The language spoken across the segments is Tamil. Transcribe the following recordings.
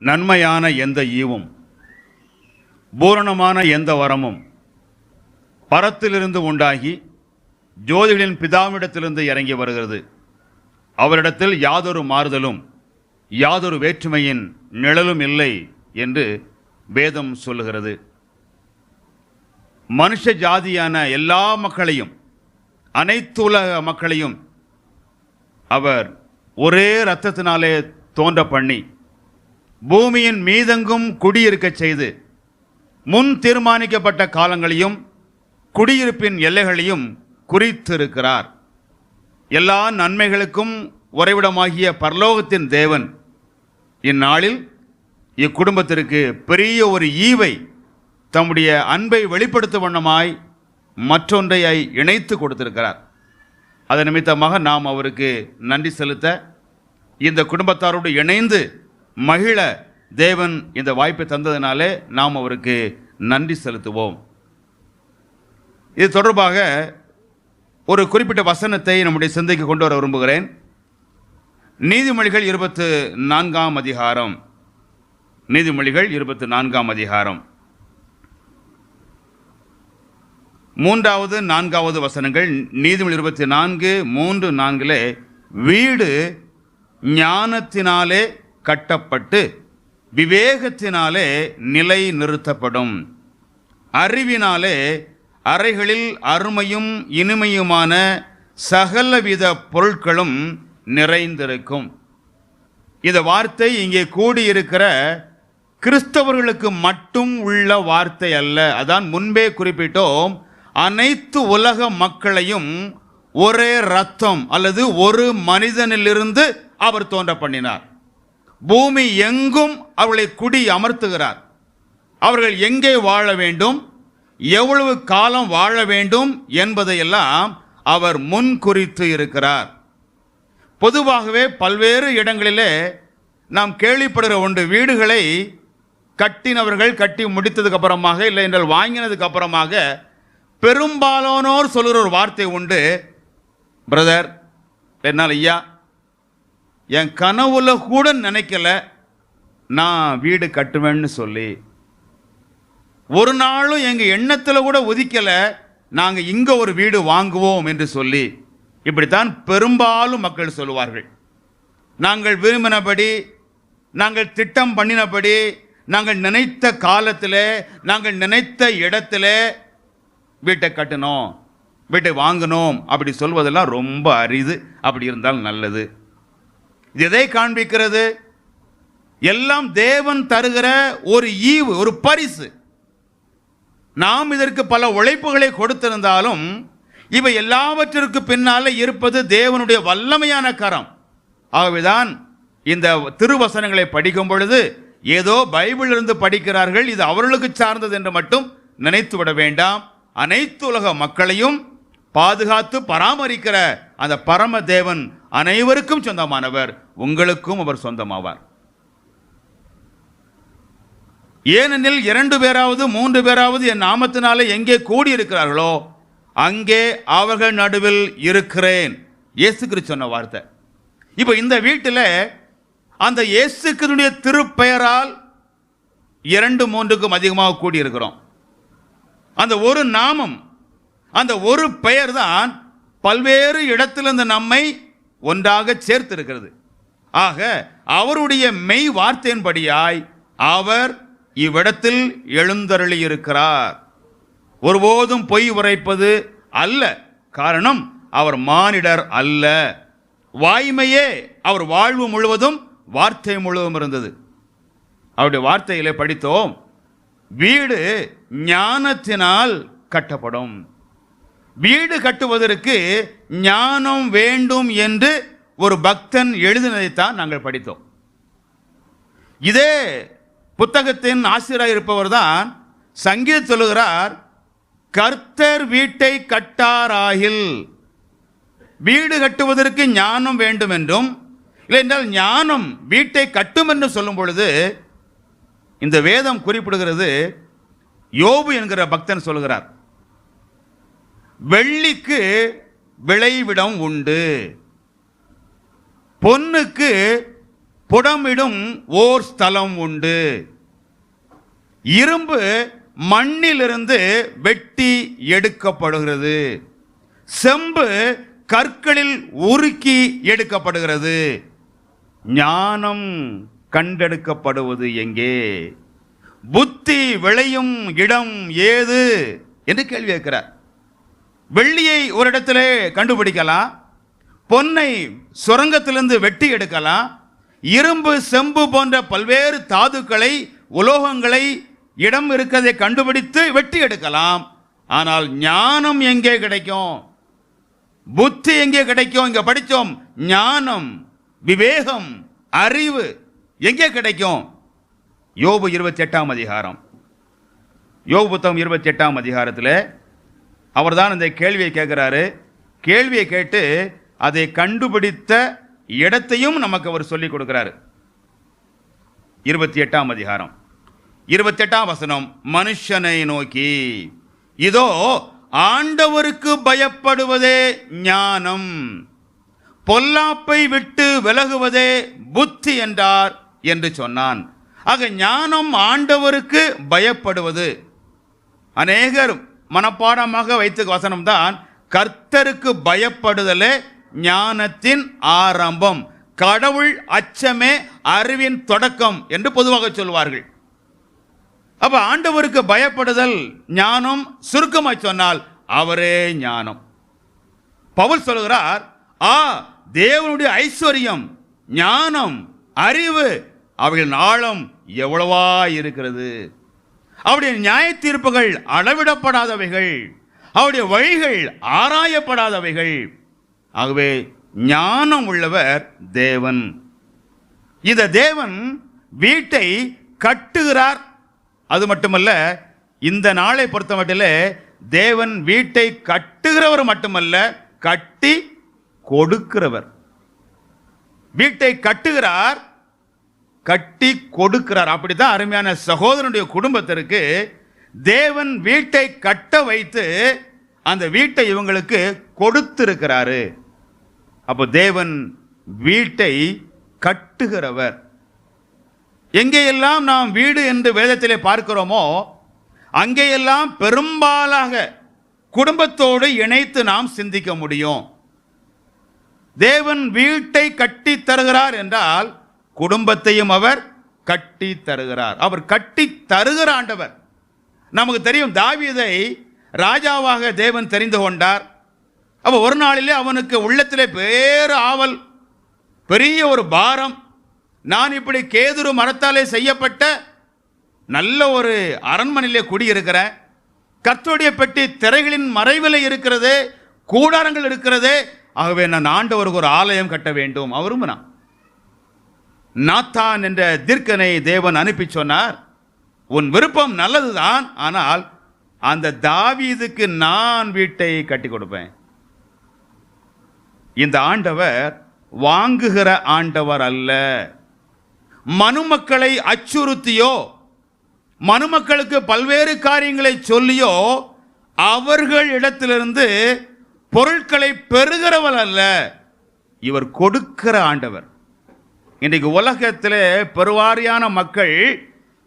நன்மையான எந்த ஈவும் பூரணமான எந்த வரமும் பரத்திலிருந்து உண்டாகி ஜோதிகளின் பிதாவிடத்திலிருந்து இறங்கி வருகிறது. அவரிடத்தில் யாதொரு மாறுதலும் யாதொரு வேற்றுமையின் நிழலும் இல்லை என்று வேதம் சொல்லுகிறது. மனுஷ ஜாதியான எல்லா மக்களையும், அனைத்து உலக மக்களையும் அவர் ஒரே இரத்தத்தினாலே தோன்ற பண்ணி பூமியின் மீதெங்கும் குடியிருக்க செய்து முன் தீர்மானிக்கப்பட்ட காலங்களையும் குடியிருப்பின் எல்லைகளையும் குறித்திருக்கிறார். எல்லா நன்மைகளுக்கும் உறைவிடமாகிய பரலோகத்தின் தேவன் இந்நாளில் இக்குடும்பத்திற்கு பெரிய ஒரு ஈவை தம்முடைய அன்பை வெளிப்படுத்தும் வண்ணமாய் மற்றொன்றை இணைத்து கொடுத்திருக்கிறார். அதன் நிமித்தமாக நாம் அவருக்கு நன்றி செலுத்த, இந்த குடும்பத்தாரோடு இணைந்து மகிழ தேவன் இந்த வாய்ப்பை தந்ததினாலே நாம் அவருக்கு நன்றி செலுத்துவோம். இது தொடர்பாக ஒரு குறிப்பிட்ட வசனத்தை நம்முடைய சிந்தைக்கு கொண்டு வர விரும்புகிறேன். நீதிமொழிகள் 24ஆம் அதிகாரம். நீதிமொழிகள் 24ஆம் அதிகாரம் 3வது 4வது வசனங்கள். நீதிமொழி 24:3-4 வீடு ஞானத்தினாலே கட்டப்பட்டு விவேகத்தினாலே நிலை நிறுத்தப்படும், அறிவினாலே அறைகளில் அருமையும் இனிமையுமான சகலவித பொருட்களும் நிறைந்திருக்கும். இந்த வார்த்தை இங்கே கூடியிருக்கிற கிறிஸ்தவர்களுக்கு மட்டும் உள்ள வார்த்தை அல்ல. அதான் முன்பே குறிப்பிட்டோம், அனைத்து உலக மக்களையும் ஒரே ரத்தம் அல்லது ஒரு மனிதனிலிருந்து அவர் தோன்ற பண்ணினார். பூமி எங்கும் அவர்களை குடி அமர்த்துகிறார். அவர்கள் எங்கே வாழ வேண்டும், எவ்வளவு காலம் வாழ வேண்டும் என்பதையெல்லாம் அவர் முன் குறித்து இருக்கிறார். பொதுவாகவே பல்வேறு இடங்களிலே நாம் கேள்விப்படுகிற ஒன்று, வீடுகளை கட்டினவர்கள் கட்டி முடித்ததுக்கு அப்புறமாக, இல்லை என்றால் வாங்கினதுக்கு அப்புறமாக பெரும்பாலானோர் சொல்கிற ஒரு வார்த்தை உண்டு, பிரதர், என்னால் ஐயா என் கனவுல கூட நினைக்கல நான் வீடு கட்டுவேன்னு சொல்லி, ஒரு நாளும் எங்கள் எண்ணத்தில் கூட உதிக்கல நாங்கள் இங்கே ஒரு வீடு வாங்குவோம் என்று சொல்லி, இப்படித்தான் பெரும்பாலும் மக்கள் சொல்லுவார்கள். நாங்கள் விரும்பினபடி, நாங்கள் திட்டம் பண்ணினபடி, நாங்கள் நினைத்த காலத்தில், நாங்கள் நினைத்த இடத்துல வீட்டை கட்டணும், வீட்டை வாங்கணும் அப்படி சொல்வதெல்லாம் ரொம்ப அரிது. அப்படி இருந்தால் நல்லது. இது எதை காண்பிக்கிறது? எல்லாம் தேவன் தருகிற ஒரு ஈவு, ஒரு பரிசு. நாம் இதற்கு பல உழைப்புகளை கொடுத்திருந்தாலும் இவை எல்லாவற்றிற்கு பின்னால இருப்பது தேவனுடைய வல்லமையான கரம். ஆகவேதான் இந்த திருவசனங்களை படிக்கும் பொழுது ஏதோ பைபிளிலிருந்து படிக்கிறார்கள், இது அவர்களுக்கு சார்ந்தது என்று மட்டும் நினைத்து விட வேண்டாம். அனைத்து உலக மக்களையும் பாதுகாத்து பராமரிக்கிற அந்த பரம தேவன் அனைவருக்கும் சொந்தமானவர். உங்களுக்கும் அவர் சொந்தமாவார். ஏனெனில் 2 பேராவது 3 பேராவது என் நாமத்தினாலே எங்கே கூடியிருக்கிறார்களோ அங்கே அவர்கள் நடுவில் இருக்கிறேன். இயேசு கிறிஸ்து சொன்ன வார்த்தை. இப்போ இந்த வீட்டில் அந்த இயேசு கிறிஸ்துவினுடைய திருப்பெயரால் 2-3க்கும் அதிகமாக கூடியிருக்கிறோம். அந்த ஒரு நாமம், அந்த ஒரு பெயர் தான் பல்வேறு இடத்திலிருந்து நம்மை ஒன்றாக சேர்த்திருக்கிறது. ஆக அவருடைய மெய் வார்த்தையின்படியாய் அவர் இவ்விடத்தில் எழுந்தருளி இருக்கிறார். ஒருபோதும் பொய் உரைப்பது அல்ல. காரணம், அவர் மானிடர் அல்ல. வாய்மையே அவர் வாழ்வு முழுவதும், வார்த்தை முழுவதும் இருந்தது. அவருடைய வார்த்தையிலே படித்தோம், வீடு ஞானத்தினால் கட்டப்படும். வீடு கட்டுவதற்கு ஞானம் வேண்டும் என்று ஒரு பக்தன் எழுதினதைத்தான் நாங்கள் படித்தோம். இதே புத்தகத்தின் ஆசிரியராக இருப்பவர் தான் சங்கீதம் சொல்லுகிறார், கர்த்தர் வீட்டை கட்டாராகில். வீடு கட்டுவதற்கு ஞானம் வேண்டும் என்றும், இல்லை என்றால் ஞானம் வீட்டை கட்டும் என்று சொல்லும் பொழுது இந்த வேதம் குறிப்பிடுகிறது. யோபு என்கிற பக்தன் சொல்கிறார், வெள்ளிக்கு விளைவிடம் உண்டு, பொன்னுக்கு புடமிடும் ஓர் ஸ்தலம் உண்டு. இரும்பு மண்ணிலிருந்து வெட்டி எடுக்கப்படுகிறது. செம்பு கற்களில் உருக்கி எடுக்கப்படுகிறது. ஞானம் கண்டெடுக்கப்படுவது எங்கே? புத்தி விளையும் இடம் ஏது என்று கேள்வி கேட்கிறார். வெள்ளியை ஒரு இடத்திலே கண்டுபிடிக்கலாம், பொன்னை சுரங்கத்திலிருந்து வெட்டி எடுக்கலாம், இரும்பு செம்பு போன்ற பல்வேறு தாதுக்களை உலோகங்களை இடம் இருக்கிறதை கண்டுபிடித்து வெட்டி எடுக்கலாம். ஆனால் ஞானம் எங்கே கிடைக்கும்? புத்தி எங்கே கிடைக்கும்? இங்க படித்தோம், ஞானம், விவேகம், அறிவு எங்கே கிடைக்கும்? யோபு 28ஆம் அதிகாரம், யோபு புத்தகம் 28ஆம் அதிகாரத்தில் அவர் தான் இந்த கேள்வியை கேட்கிறாரு. கேள்வியை கேட்டு அதை கண்டுபிடித்த இடத்தையும் நமக்கு அவர் சொல்லிக் கொடுக்கிறாரு. 28ஆம் அதிகாரம் 28ஆம் வசனம், மனுஷனை நோக்கி, இதோ ஆண்டவருக்கு பயப்படுவதே ஞானம், பொல்லாப்பை விட்டு விலகுவதே புத்தி என்றார் என்று சொன்னான். ஆக ஞானம் ஆண்டவருக்கு பயப்படுவது. அநேகர் மனப்பாடமாக வைத்த வசனம்தான், கர்த்தருக்கு பயப்படுதலே ஞானத்தின் ஆரம்பம், கடவுள் அச்சமே அறிவின் தொடக்கம் என்று பொதுவாக சொல்வார்கள். அப்ப ஆண்டவருக்கு பயப்படுதல் ஞானம். சுருக்கமாக சொன்னால் அவரே ஞானம். பவுல் சொல்கிறார், தேவனுடைய ஐஸ்வர்யம், ஞானம், அறிவு, அவைகளின் ஆழம் எவ்வளவா இருக்கிறது. அவருடைய நியாய தீர்ப்புகள் அளவிடப்படாதவைகள், அவருடைய வழிகள் ஆராயப்படாதவைகள். ஆகவே ஞானம் உள்ளவர் தேவன். இந்த தேவன் வீட்டை கட்டுகிறார். அது மட்டுமல்ல, இந்த நாளை பொறுத்தமட்டில் தேவன் வீட்டை கட்டுகிறவர் மட்டுமல்ல, கட்டி கொடுக்கிறவர். வீட்டை கட்டுகிறார், கட்டி கொடுக்கிறார். அப்படித்தான் அருமையான சகோதரனுடைய குடும்பத்திற்கு தேவன் வீட்டை கட்ட வைத்து அந்த வீட்டை இவங்களுக்கு கொடுத்திருக்கிறாரு. அப்போ தேவன் வீட்டை கட்டுகிறவர். எங்கேயெல்லாம் நாம் வீடு என்று வேதத்திலே பார்க்கிறோமோ அங்கேயெல்லாம் பெரும்பாலாக குடும்பத்தோடு இணைத்து நாம் சிந்திக்க முடியும். தேவன் வீட்டை கட்டி தருகிறார் என்றால் குடும்பத்தையும் அவர் கட்டி தருகிறார். அவர் கட்டி தருகிற ஆண்டவர். நமக்கு தெரியும், தாவீதை ராஜாவாக தேவன் தெரிந்து கொண்டார். அப்போ ஒரு நாளிலே அவனுக்கு உள்ளத்திலே பேரு ஆவல், பெரிய ஒரு பாரம். நான் இப்படி கேதுரு மரத்தாலே செய்யப்பட்ட நல்ல ஒரு அரண்மனையிலே குடியிருக்கிறேன், கர்த்தருடைய பெட்டி திரைகளின் மறைவில் இருக்கிறது, கூடாரங்கள் இருக்கிறது, ஆகவே நான் ஆண்டவருக்கு ஒரு ஆலயம் கட்ட வேண்டும். அவரும் நாத்தான் என்ற தீர்க்கனை தேவன் அனுப்பி சொன்னார், உன் விருப்பம் நல்லதுதான், ஆனால் அந்த தாவீதுக்கு நான் வீட்டை கட்டி கொடுப்பேன். இந்த ஆண்டவர் வாங்குகிற ஆண்டவர் அல்ல. மனுமக்களை அச்சுறுத்தியோ மனுமக்களுக்கு பல்வேறு காரியங்களை சொல்லியோ அவர்கள் இடத்திலிருந்து பொருட்களை பெறுகிறவர் அல்ல, இவர் கொடுக்கிற ஆண்டவர். இன்றைக்கு உலகத்தில் பெருவாரியான மக்கள்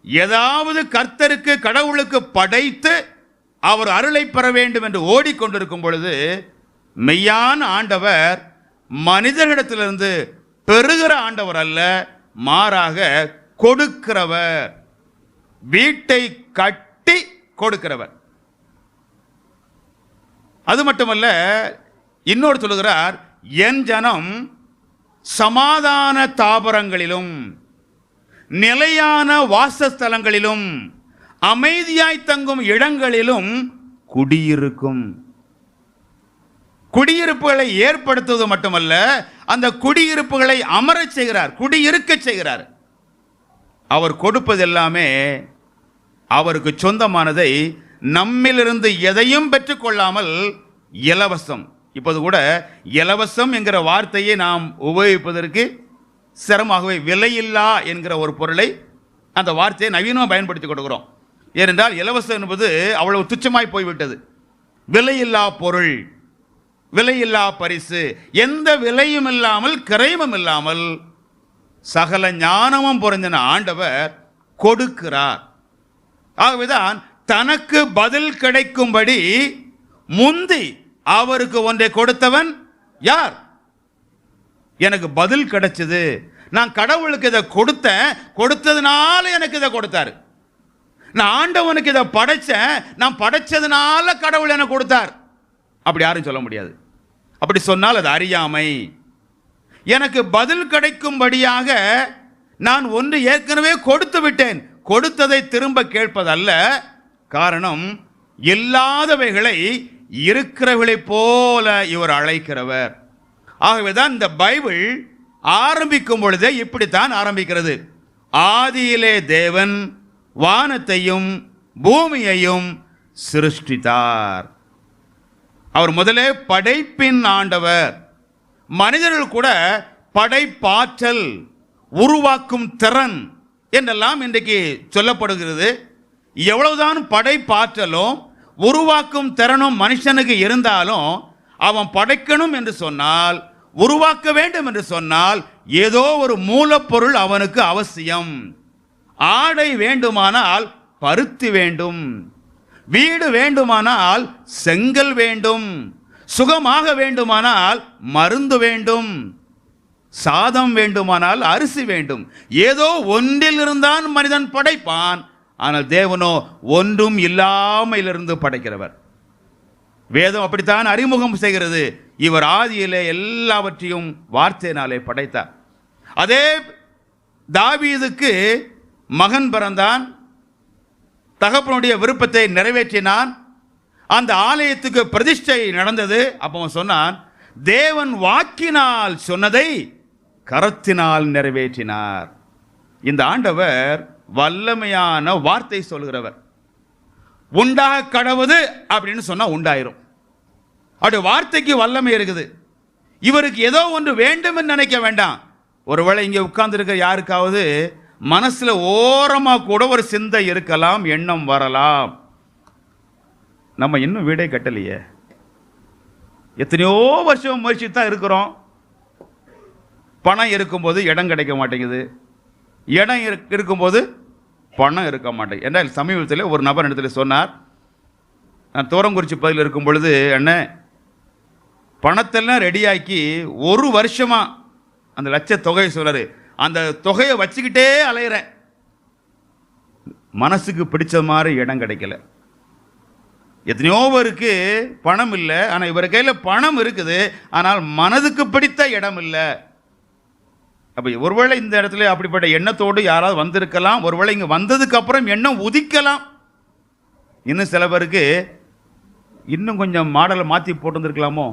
ஏதாவது கர்த்தருக்கு கடவுளுக்கு படைத்து அவர் அருளை பெற வேண்டும் என்று ஓடிக்கொண்டிருக்கும் பொழுது, மெய்யான ஆண்டவர் மனிதர்களிடத்திலிருந்து பெறுகிற ஆண்டவர் அல்ல, மாறாக கொடுக்கிறவர், வீட்டை கட்டி கொடுக்கிறவர். அது மட்டுமல்ல, இன்னொரு சொல்லுகிறார், என் ஜனம் சமாதான தாபரங்களிலும் நிலையான வாசஸ்தலங்களிலும் அமைதியாய் தங்கும் இடங்களிலும் குடியிருக்கும். குடியிருப்புகளை ஏற்படுத்துவது மட்டுமல்ல, அந்த குடியிருப்புகளை அமரச் செய்கிறார், குடியிருக்க செய்கிறார். அவர் கொடுப்பது எல்லாமே அவருக்கு சொந்தமானதை, நம்மிலிருந்து எதையும் பெற்றுக்கொள்ளாமல் இலவசம். இப்போது கூட இலவசம் என்கிற வார்த்தையை நாம் உபயோகிப்பதற்கு சிரமமாகவே விலையில்லா என்கிற ஒரு பொருளை, அந்த வார்த்தையை நவீனமாக பயன்படுத்தி கொடுக்கிறோம். ஏனென்றால் இலவசம் என்பது அவ்வளவு துச்சமாய் போய்விட்டது. விலையில்லா பொருள், விலையில்லா பரிசு, எந்த விலையும் இல்லாமல் கிரயமும் இல்லாமல் சகல ஞானமும் பொருந்தின ஆண்டவர் கொடுக்கிறார். ஆகவேதான் தனக்கு பதில் கிடைக்கும்படி முந்தி அவருக்கு ஒன்றை கொடுத்தவன் யார்? எனக்கு பதில் கிடைச்சது, நான் கடவுளுக்கு இதை கொடுத்ததுனால எனக்கு இதை கொடுத்தாரு. நான் ஆண்டவனுக்கு இதை படைச்சேன், நான் படைச்சதுனால கடவுள் எனக்கு கொடுத்தார். அப்படி யாரும் சொல்ல முடியாது. அப்படி சொன்னால் அது அறியாமை. எனக்கு பதில் கிடைக்கும்படியாக நான் ஒன்று ஏற்கனவே கொடுத்து விட்டேன். கொடுத்ததை திரும்ப கேட்பதல்ல. காரணம், இல்லாதவைகளை இருக்கிறவர்களைப் போல இவர் அழைக்கிறவர். ஆகவேதான் இந்த பைபிள் ஆரம்பிக்கும் பொழுதே இப்படித்தான் ஆரம்பிக்கிறது. ஆதியிலே தேவன் வானத்தையும் பூமியையும் சிருஷ்டித்தார். அவர் முதலே படைப்பின் ஆண்டவர். மனிதர்கள் கூட படைப்பாற்றல், உருவாக்கும் திறன் என்றெல்லாம் இன்றைக்கு சொல்லப்படுகிறது. எவ்வளவுதான் படைப்பாற்றலும் உருவாக்கும் திறனும் மனுஷனுக்கு இருந்தாலும், அவன் படைக்கணும் என்று சொன்னால், உருவாக்க வேண்டும் என்று சொன்னால், ஏதோ ஒரு மூலப்பொருள் அவனுக்கு அவசியம். ஆடை வேண்டுமானால் பருத்தி வேண்டும், வீடு வேண்டுமானால் செங்கல் வேண்டும், சுகமாக வேண்டுமானால் மருந்து வேண்டும், சாதம் வேண்டுமானால் அரிசி வேண்டும். ஏதோ ஒன்றில் இருந்தான் மனிதன் படைப்பான். ஆனால் தேவனோ ஒன்றும் இல்லாமலிருந்து படைக்கிறவர். வேதம் அப்படித்தான் அறிமுகம் செய்கிறது. இவர் ஆதியிலே எல்லாவற்றையும் வார்த்தையினாலே படைத்தார். அதே தாவீதுக்கு மகன் பிறந்தான், தகப்பனுடைய விருப்பத்தை நிறைவேற்றினான், அந்த ஆலயத்துக்கு பிரதிஷ்டை நடந்தது. அப்போ சொன்னான், தேவன் வாக்கினால் சொன்னதை கரத்தினால் நிறைவேற்றினார். இந்த ஆண்டவர் வல்லமையான வார்த்தை சொல்கிறவர். உண்டாக கடவுது அப்படின்னு சொன்னா உண்டாயிரும். அப்படி வார்த்தைக்கு வல்லமை இருக்குது. இவருக்கு ஏதோ ஒன்று வேண்டும் என்று நினைக்க வேண்டாம். ஒருவேளை இங்கே உட்கார்ந்து இருக்கிற யாருக்காவது மனசுல ஓரமா கூட ஒரு சிந்தை இருக்கலாம், எண்ணம் வரலாம், நம்ம இன்னும் வீடே கட்டலையே, எத்தனையோ வருஷம் முயற்சி தான் இருக்கிறோம், பணம் இருக்கும்போது இடம் கிடைக்க மாட்டேங்குது, இடம் இருக்கும்போது பணம் இருக்க மாட்டேங்குது. என்றால் சமீபத்தில் ஒரு நபர் இடத்துல சொன்னார், நான் தோரங்குறிச்சி பகுதியில் இருக்கும் பொழுது, அண்ணே பணத்தெல்லாம் ரெடியாக்கி ஒரு வருஷமா அந்த லட்ச தொகையை சொல்றாரு, அந்த தொகையை வச்சுக்கிட்டே அலையிறேன், மனசுக்கு பிடிச்ச மாதிரி இடம் கிடைக்கல. எத்தனையோ பேருக்கு பணம் இல்லை, ஆனால் இவர் கையில் பணம் இருக்குது, ஆனால் மனதுக்கு பிடித்த இடம் இல்லை. அப்போ ஒருவேளை இந்த இடத்துல அப்படிப்பட்ட எண்ணத்தோடு யாராவது வந்திருக்கலாம். ஒருவேளை இங்கே வந்ததுக்கு அப்புறம் எண்ணம் உதிக்கலாம். இன்னும் சில பேருக்கு இன்னும் கொஞ்சம் மாடலை மாற்றி போட்டுருந்துருக்கலாமோ,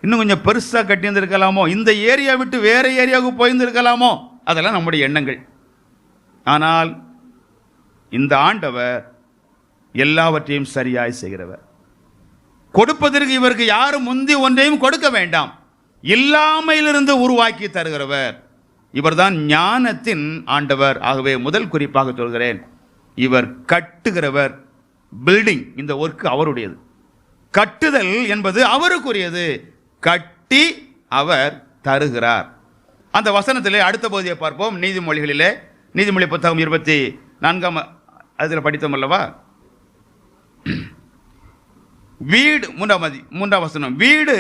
இன்னும் கொஞ்சம் பெருசாக கட்டி இருந்திருக்கலாமோ, இந்த ஏரியா விட்டு வேற ஏரியாவுக்கு போயிருந்திருக்கலாமோ. அதெல்லாம் நம்முடைய எண்ணங்கள். ஆனால் இந்த ஆண்டவர் எல்லாவற்றையும் சரியாய் செய்கிறவர். கொடுப்பதற்கு இவருக்கு யாரும் முந்தி ஒன்றையும் கொடுக்க வேண்டாம், இல்லாமையிலிருந்து உருவாக்கி தருகிறவர். இவர்தான் ஞானத்தின் ஆண்டவர். ஆகவே முதல் குறிப்பாக சொல்கிறேன், இவர் கட்டுகிறவர். பில்டிங், இந்த ஒர்க் அவருடையது. கட்டுதல் என்பது அவருக்குரியது. கட்டி அவர் தருகிறார். அந்த வசனத்திலே அடுத்த பகுதியை பார்ப்போம். நீதிமொழிகளிலே, நீதிமொழி புத்தகம் 24 அதில் படித்தோம் அல்லவா, வீடு 3 வசனம், வீடு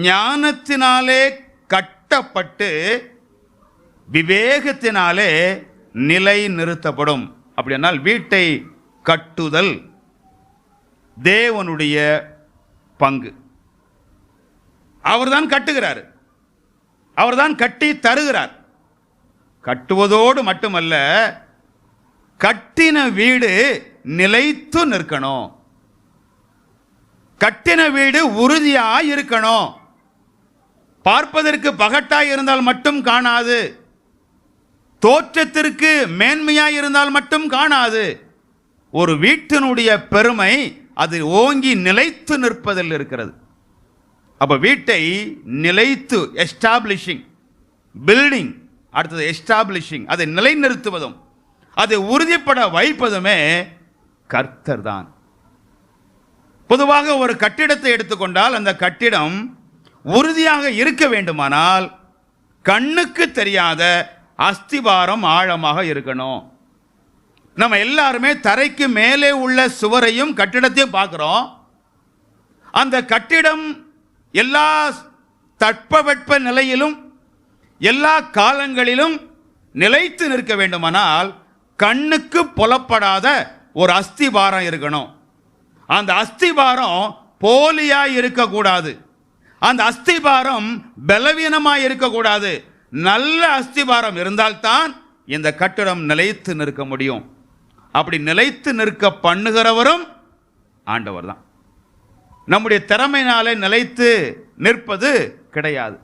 ஞானத்தினாலே கட்டப்பட்டு விவேகத்தினாலே நிலை நிறுத்தப்படும். அப்படியானால் வீட்டை கட்டுதல் தேவனுடைய பங்கு. அவர்தான் கட்டுகிறார், அவர்தான் கட்டி தருகிறார். கட்டுவதோடு மட்டுமல்ல, கட்டின வீடு நிலைத்து நிற்கணும். கட்டின வீடு உறுதியாய் இருக்கணும். பார்ப்பதற்கு பகட்டாய் இருந்தால் மட்டும் காணாது, தோற்றத்திற்கு மேன்மையாய் இருந்தால் மட்டும் காணாது. ஒரு வீட்டினுடைய பெருமை அது ஓங்கி நிலைத்து நிற்பதில் இருக்கிறது. அப்ப வீட்டை நிலைத்து, எஸ்டாப்ளிஷிங், பில்டிங், அடுத்தது எஸ்டாப்ளிஷிங், அதை நிலைநிறுத்துவதும் அதை உறுதிப்பட வைப்பதுமே கர்த்தர் தான். பொதுவாக ஒரு கட்டிடத்தை எடுத்துக்கொண்டால் அந்த கட்டிடம் உறுதியாக இருக்க வேண்டுமானால் கண்ணுக்கு தெரியாத அஸ்திபாரம் ஆழமாக இருக்கணும். நம்ம எல்லாருமே தரைக்கு மேலே உள்ள சுவரையும் கட்டிடத்தையும் பார்க்கிறோம். அந்த கட்டிடம் எல்லா தட்பவெட்ப நிலையிலும் எல்லா காலங்களிலும் நிலைத்து நிற்க வேண்டுமானால் கண்ணுக்கு புலப்படாத ஒரு அஸ்திபாரம் இருக்கணும். அந்த அஸ்திபாரம் போலியாய் இருக்கக்கூடாது. அந்த அஸ்திபாரம் பலவீனமாய் இருக்கக்கூடாது. நல்ல அஸ்திபாரம் இருந்தால்தான் இந்த கட்டிடம் நிலைத்து நிற்க முடியும். அப்படி நிலைத்து நிற்க பண்ணுகிறவரும் ஆண்டவர் தான். நம்முடைய திறமையினாலே நிலைத்து நிற்பது கிடையாது.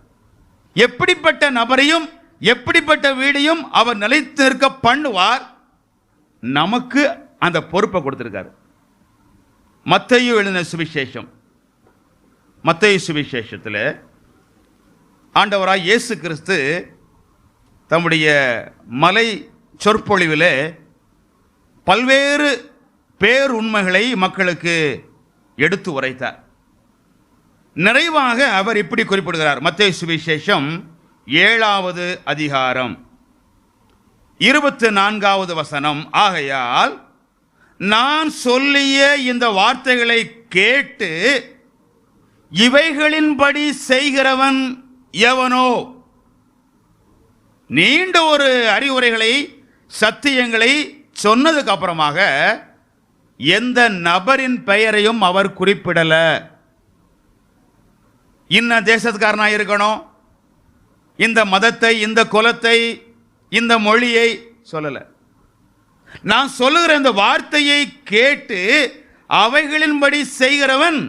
எப்படிப்பட்ட நபரையும் எப்படிப்பட்ட வீடையும் அவர் நிலைத்து நிற்க பண்ணுவார். நமக்கு அந்த பொறுப்பை கொடுத்திருக்காரு. மத்தேயு எழுதின சுவிசேஷம், மத்தேயு சுவிசேஷத்தில் ஆண்டவராய் இயேசு கிறிஸ்து தம்முடைய மலை சொற்பொழிவில் பல்வேறு பேருண்மைகளை மக்களுக்கு எடுத்து உரைத்தார். நிறைவாக அவர் இப்படி குறிப்பிடுகிறார். மத்தேயு சுவிசேஷம் 7வது அதிகாரம் 24வது வசனம், ஆகையால் நான் சொல்லிய இந்த வார்த்தைகளை கேட்டு இவைகளின்படி செய்கிறவன் எவனோ. நீண்ட ஒரு அறிவுரைகளை சத்தியங்களை சொன்னதுக்கு அப்புறமாக எந்த நபரின் பெயரையும் அவர் குறிப்பிடல. இன்ன தேசத்துக்காரனாக இருக்கணும், இந்த மதத்தை, இந்த குலத்தை, இந்த மொழியை சொல்லல. நான் சொல்லுகிற இந்த வார்த்தையை கேட்டு அவைகளின்படி செய்கிறவன்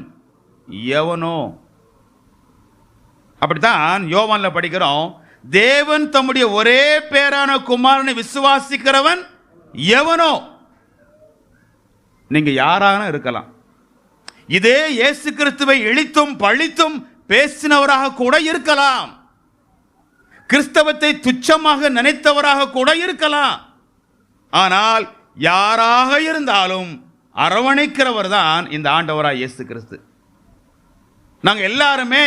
எவனோ. அப்படித்தான் யோவான்ல படிக்கிறோம், தேவன் தம்முடைய ஒரே பேரான குமாரனை விசுவாசிக்கிறவன் எவனோ. நீங்க யாரான இருக்கலாம். இதே இயேசு கிறிஸ்துவை இழித்தும் பழித்தும் பேசினவராக கூட இருக்கலாம். கிறிஸ்தவத்தை துச்சமாக நினைத்தவராக கூட இருக்கலாம். ஆனால் யாராக இருந்தாலும் அரவணைக்கிறவர் தான் இந்த ஆண்டவராய் இயேசு கிறிஸ்து. நாங்க எல்லாருமே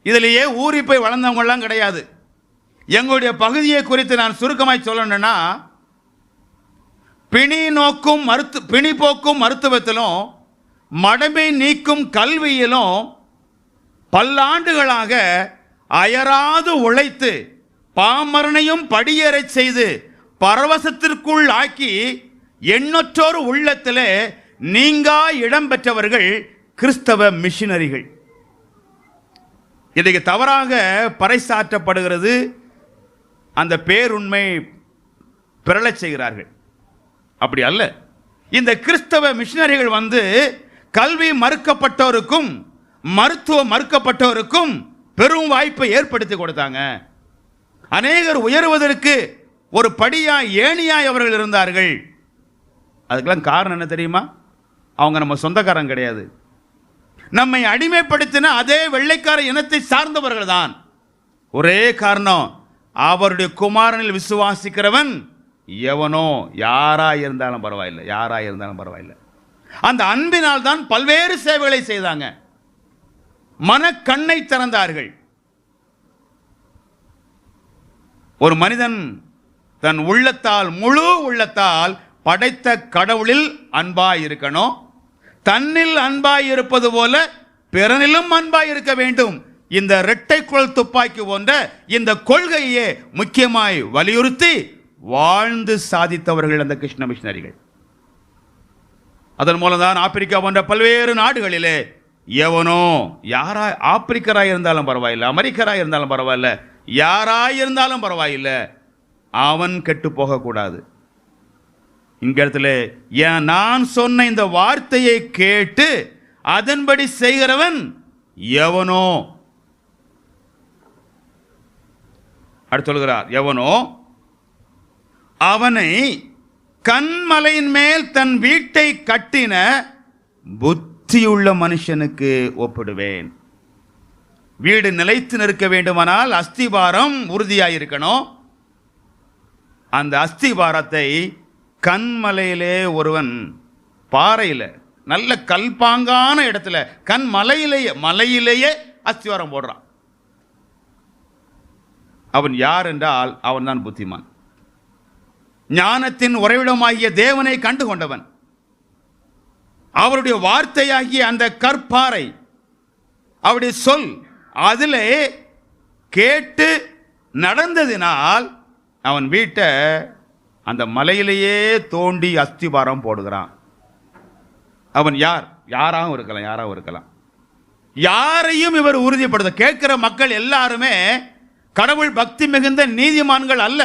இதிலேயே ஊறி போய் வளர்ந்தவங்கலாம் கிடையாது. எங்களுடைய பகுதியை குறித்து நான் சுருக்கமாய் சொல்லணும்னா, பிணி போக்கும் மருத்துவத்திலும் மடமை நீக்கும் கல்வியிலும் பல்லாண்டுகளாக அயராது உழைத்து பாமரனையும் படியேறச் செய்து பரவசத்திற்குள் ஆக்கி எண்ணற்றோர் உள்ளத்திலே நீங்கா இடம் பெற்றவர்கள் கிறிஸ்தவ மிஷினரிகள். இன்றைக்கு தவறாக பறைசாற்றப்படுகிறது. அந்த பேருண்மை பிறழச் செய்கிறார்கள். அப்படி அல்ல. இந்த கிறிஸ்தவ மிஷினரிகள் வந்து கல்வி மறுக்கப்பட்டோருக்கும் மருத்துவம் மறுக்கப்பட்டோருக்கும் பெரும் வாய்ப்பை ஏற்படுத்தி கொடுத்தாங்க. அநேகர் உயர்வதற்கு ஒரு படியாய் ஏணியாய் அவர்கள் இருந்தார்கள். அதுக்கெல்லாம் காரணம் என்ன தெரியுமா? அவங்க நம்ம சொந்தக்காரங்க கிடையாது. நம்மை அடிமைப்படுத்தின அதே வெள்ளைக்கார இனத்தை சார்ந்தவர்கள் தான். ஒரே காரணம், அவருடைய குமாரனில் விசுவாசிக்கிறவன் எவனோ. யாரா இருந்தாலும் பரவாயில்லை, யாரா இருந்தாலும் பரவாயில்லை. அந்த அன்பினால் தான் பல்வேறு சேவைகளை செய்தாங்க. மனக்கண்ணை திறந்தார்கள். ஒரு மனிதன் தன் உள்ளத்தால், முழு உள்ளத்தால் படைத்த கடவுளில் அன்பாய் இருக்கணும். தன்னில் அன்பாய் இருப்பது போல பிறனிலும் அன்பாய் இருக்க வேண்டும். இந்த இரட்டைக்குழல் துப்பாக்கி போன்ற இந்த கொள்கையே முக்கியமாய் வலியுறுத்தி வாழ்ந்து சாதித்தவர்கள் அந்த கிருஷ்ண மிஷனரிகள். அதன் மூலம்தான் ஆப்பிரிக்கா போன்ற பல்வேறு நாடுகளிலே எவனோ, யாரா, ஆப்பிரிக்கராய் இருந்தாலும் பரவாயில்லை, அமெரிக்கராய் இருந்தாலும் பரவாயில்ல, யாராய் இருந்தாலும் பரவாயில்லை, அவன் கெட்டு போகக்கூடாது. இங்க இடத்துல நான் சொன்ன இந்த வார்த்தையை கேட்டு அதன்படி செய்கிறவன் எவனோ. அடுத்து சொல்கிறார், எவனோ அவனை கண்மலையின் மேல் தன் வீட்டை கட்டின புத்தியுள்ள மனுஷனுக்கு ஒப்பிடுவேன். வீடு நிலைத்து நிற்க வேண்டுமானால் அஸ்திபாரம் உறுதியாயிருக்கணும். அந்த அஸ்திபாரத்தை கண்மலையிலே ஒருவன், பாறையில் நல்ல கல்பாங்கான இடத்துல மலையிலேயே அஸ்திவாரம் போடுறான். அவன் யார் என்றால் அவன்தான் புத்திமான். ஞானத்தின் உறைவிடமாகிய தேவனை கண்டு கொண்டவன். அவருடைய வார்த்தையாகிய அந்த கற்பாறை, அவருடைய சொல் அதிலே கேட்டு நடந்ததினால் அவன் வீட்டை அந்த மலையிலேயே தோண்டி அஸ்திபாரம் போடுகிறான். அவன் யார்? யாராகவும் இருக்கலாம். யாரையும் இவர் உறுதிப்படுத்த கேட்கிற மக்கள் எல்லாருமே கடவுள் பக்தி மிகுந்த நீதிமான்கள் அல்ல,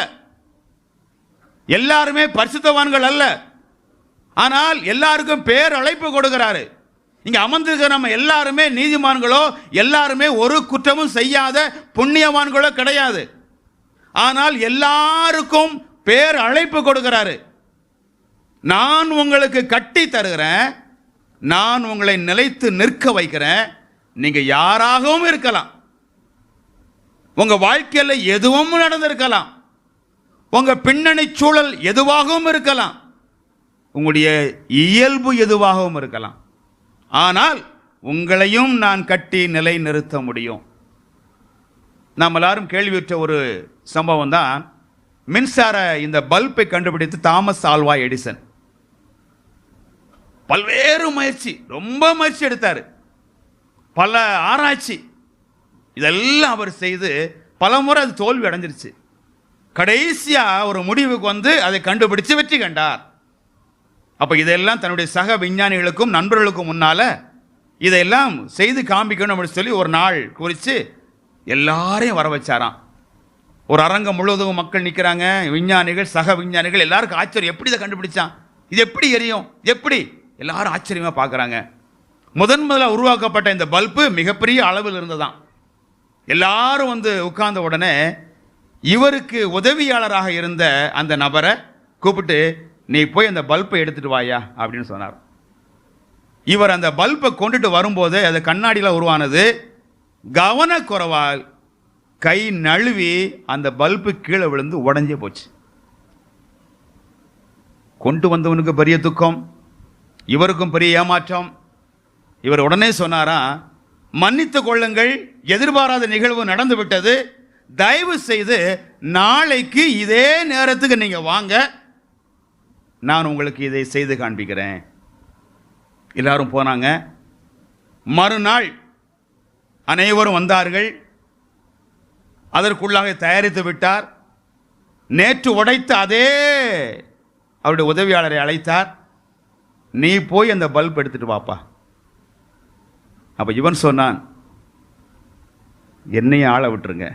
எல்லாருமே பரிசுத்தவான்கள் அல்ல. ஆனால் எல்லாருக்கும் பேர் அழைப்பு கொடுக்கிறாரு. இங்க அமர்ந்திருக்கிற நம்ம எல்லாருமே நீதிமான்களோ, எல்லாருமே ஒரு குற்றமும் செய்யாத புண்ணியவான்களோ கிடையாது. ஆனால் எல்லாருக்கும் பேர் அழைப்பு கொடுக்கிறாரு. நான் உங்களுக்கு கட்டி தருகிறேன், நான் உங்களை நிலைத்து நிற்க வைக்கிறேன். நீங்க யாராகவும் இருக்கலாம், உங்க வாழ்க்கையில் எதுவும் நடந்திருக்கலாம், உங்க பின்னணி சூழல் எதுவாகவும் இருக்கலாம், உங்களுடைய இயல்பு எதுவாகவும் இருக்கலாம். ஆனால் உங்களையும் நான் கட்டி நிலை நிறுத்த முடியும். நாம் எல்லாரும் கேள்வியுற்ற ஒரு சம்பவம் தான் மின்சார இந்த பல்பை கண்டுபிடித்து தாமஸ் ஆல்வா எடிசன். பல்வேறு முயற்சி, ரொம்ப முயற்சி எடுத்தார், பல ஆராய்ச்சி இதெல்லாம் அவர் செய்து பல முறை அது தோல்வி அடைஞ்சிருச்சு. கடைசியா ஒரு முடிவுக்கு வந்து அதை கண்டுபிடிச்சு வெற்றி கண்டார். அப்ப இதெல்லாம் தன்னுடைய சக விஞ்ஞானிகளுக்கும் நண்பர்களுக்கும் முன்னால இதையெல்லாம் செய்து காண்பிக்கணும் அப்படின்னு சொல்லி ஒரு நாள் குறித்து எல்லாரையும் வர வச்சாராம். ஒரு அரங்கம் முழுவதும் மக்கள் நிற்கிறாங்க, விஞ்ஞானிகள், சக விஞ்ஞானிகள். எல்லாருக்கும் ஆச்சரியம், எப்படி இதை கண்டுபிடிச்சான், இது எப்படி எரியும், எப்படி? எல்லாரும் ஆச்சரியமா பார்க்குறாங்க. முதல்ல உருவாக்கப்பட்ட இந்த பல்பு மிகப்பெரிய அளவில் இருந்ததாம். எல்லாரும் வந்து உட்கார்ந்த உடனே இவருக்கு உதவியாளராக இருந்த அந்த நபரை கூப்பிட்டு, நீ போய் அந்த பல்பை எடுத்துட்டு வாயா அப்படின்னு சொன்னார். இவர் அந்த பல்பை கொண்டுட்டு வரும்போது அது கண்ணாடியில் உருவானது. கவனக்குறைவால் கை நழுவி அந்த பல்பு கீழே விழுந்து உடஞ்சே போச்சு. கொண்டு வந்தவனுக்கு பெரிய துக்கம், இவருக்கும் பெரிய ஏமாற்றம். இவர் உடனே சொன்னாரா, மன்னித்து கொள்ளுங்கள், எதிர்பாராத நிகழ்வு நடந்து விட்டது, தயவு செய்து நாளைக்கு இதே நேரத்துக்கு நீங்க வாங்க, நான் உங்களுக்கு இதை செய்து காண்பிக்கிறேன். எல்லாரும் போனாங்க. மறுநாள் அனைவரும் வந்தார்கள். அதற்குள்ளாக தயாரித்து விட்டார். நேற்று உடைத்த அதே அவருடைய உதவியாளரை அழைத்தார். நீ போய் அந்த பல்ப் எடுத்துட்டு வாப்பா. அப்ப இவன் சொன்னான், என்னையும் ஆள விட்டுருங்க,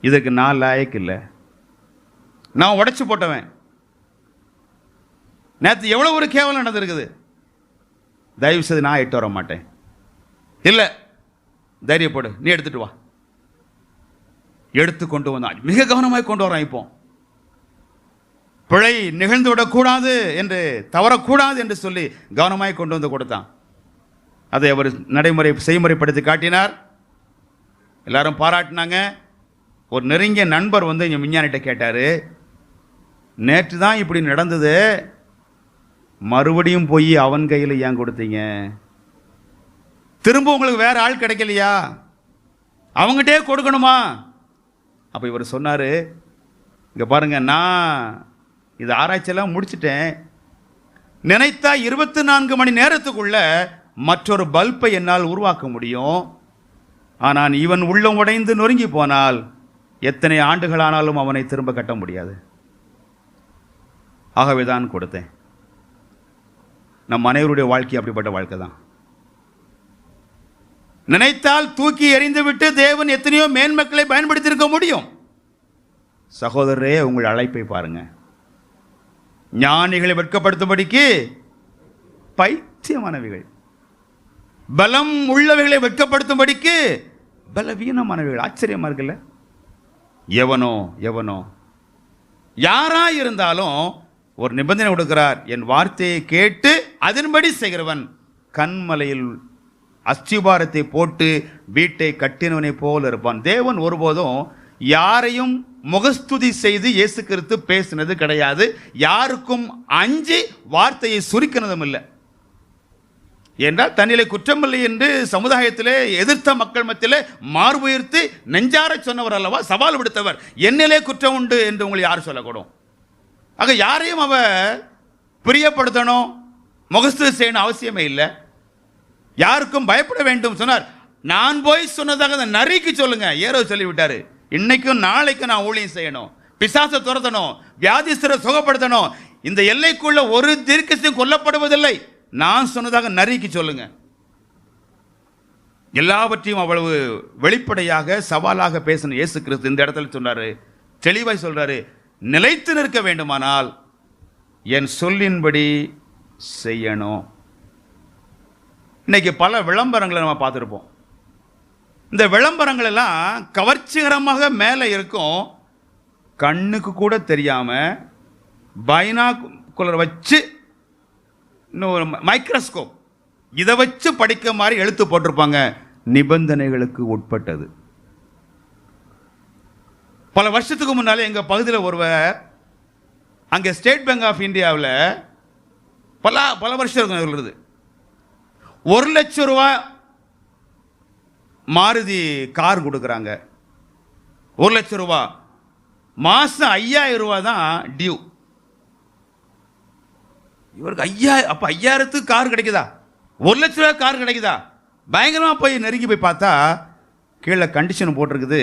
இதுக்கு நான் லாயக்கு இல்லை, நான் உடைச்சு போட்டவன், நேற்று எவ்வளவு ஒரு கேவலம் நடந்திருக்குது, தயவு செய்து நான் எட்டு வர மாட்டேன். இல்லை, தைரியப்படு, நீ எடுத்துட்டு வா. எடுத்து கொண்டு வந்தான். மிக கவனமாய் கொண்டு வரான். இப்போ பிழை நிகழ்ந்து விடக்கூடாது என்று, தவறக்கூடாது என்று சொல்லி கவனமாய் கொண்டு வந்து கொடுத்தான். அதை அவர் செய்முறைப்படுத்தி காட்டினார். எல்லாரும் பாராட்டினாங்க. ஒரு நெருங்கிய நண்பர் வந்து எங்கள் விஞ்ஞானிகிட்ட கேட்டார், நேற்று தான் இப்படி நடந்தது, மறுபடியும் போய் அவன் கையில் ஏன் கொடுத்தீங்க? திரும்ப உங்களுக்கு வேற ஆள் கிடைக்கலையா? அவங்ககிட்டே கொடுக்கணுமா? அப்போ இவர் சொன்னார், இங்கே பாருங்க, நான் இது ஆராய்ச்சியெல்லாம் முடிச்சிட்டேன், நினைத்தா 24 மணி நேரத்துக்குள்ள மற்றொரு பல்பை என்னால் உருவாக்க முடியும். ஆனால் இவன் உள்ளம் உடைந்து நொறுங்கி போனால் எத்தனை ஆண்டுகளானாலும் அவனை திரும்ப கட்ட முடியாது. ஆகவே தான் கொடுத்தேன். நம் அனைவருடைய வாழ்க்கை அப்படிப்பட்ட வாழ்க்கை தான். நினைத்தால் தூக்கி எறிந்துவிட்டு தேவன் எத்தனையோ மேன்மக்களை பயன்படுத்தியிருக்க முடியும். சகோதரரே, உங்கள் அழைப்பை பாருங்க. ஞானிகளை வெட்கப்படுத்தும்படிக்கு பைத்தியமானவைகள், பலம் உள்ளவைகளை வெட்கப்படுத்தும்படிக்கு பலவீனமானவைகள். ஆச்சரியமா இருக்குல்ல? எவனோ யாரா இருந்தாலும் ஒரு நிபந்தனை கொடுக்கிறார், என் வார்த்தையை கேட்டு அதன்படி செய்கிறவன் கண்மலையில் அஸ்திபாரத்தை போட்டு வீட்டை கட்டினவனை போல இருப்பான். தேவன் ஒருபோதும் யாரையும் முகஸ்துதி செய்து இயேசு கிறிஸ்து பேசினது கிடையாது. யாருக்கும் அஞ்சி வார்த்தையை சுருக்கினதும் இல்லை. என்றால் தன்னிலே குற்றமில்லை என்று சமுதாயத்திலே எதிர்த்த மக்கள் மத்தியிலே மார்புயர்த்தி நெஞ்சார சொன்னவர் அல்லவா, சவால் விடுத்தவர். என்னிலே குற்றம் உண்டு என்று உங்களை யார் சொல்லக்கூடும்? ஆக யாரையும் அவ பிரியப்படுத்தணும், முகஸ்து செய்யணும் அவசியமே இல்லை. யாருக்கும் பயப்பட வேண்டும் சொன்னார். நான் போய் சொன்னதாக அந்த நரிக்கு சொல்லுங்க. ஏறோ சொல்லிவிட்டாரு, இன்னைக்கும் நாளைக்கும் நான் ஊழியம் செய்யணும், பிசாசை துரத்தணும், வியாதிஸ்தரை சுகப்படுத்தணும். இந்த எல்லைக்குள்ள ஒரு தீர்க்கதரிசியும் கொல்லப்படுவதில்லை, நான் சொன்னதாக நரிக்கு சொல்லுங்க. எல்லாவற்றையும் அவ்வளவு வெளிப்படையாக சவாலாக பேசின இயேசு கிறிஸ்து இந்த இடத்துல சொன்னாரு, தெளிவாய் சொல்றாரு, நிலைத்து நிற்க வேண்டுமானால் என் சொல்லின்படி செய்யணும். இன்னைக்கு பல விளம்பரங்களை நம்ம பார்த்துருப்போம். இந்த விளம்பரங்கள் எல்லாம் கவர்ச்சிகரமாக மேலே இருக்கும், கண்ணுக்கு கூட தெரியாம பைனாகுலர் வச்சு, இன்னொரு மைக்ரோஸ்கோப் இதை வச்சு படிக்க மாதிரி எழுத்து போட்டிருப்பாங்க, நிபந்தனைகளுக்கு உட்பட்டது. பல வருஷத்துக்கு முன்னாலே எங்கள் பகுதியில் ஒருவர், அங்கே ஸ்டேட் பேங்க் ஆஃப் இந்தியாவில் பல வருஷம் சொல்லுது, 1 லட்சம் ரூபா மாருதி கார் கொடுக்குறாங்க. 1 லட்சம் ரூபா, மாதம் 5000 ரூபா தான் டியூ. இவருக்கு 5000, அப்போ 5000த்துக்கு கார் கிடைக்குதா? 1 லட்ச ரூபா கார் கிடைக்குதா? பயங்கரமாக போய் நெருங்கி போய் பார்த்தா கீழே கண்டிஷன் போட்டிருக்குது,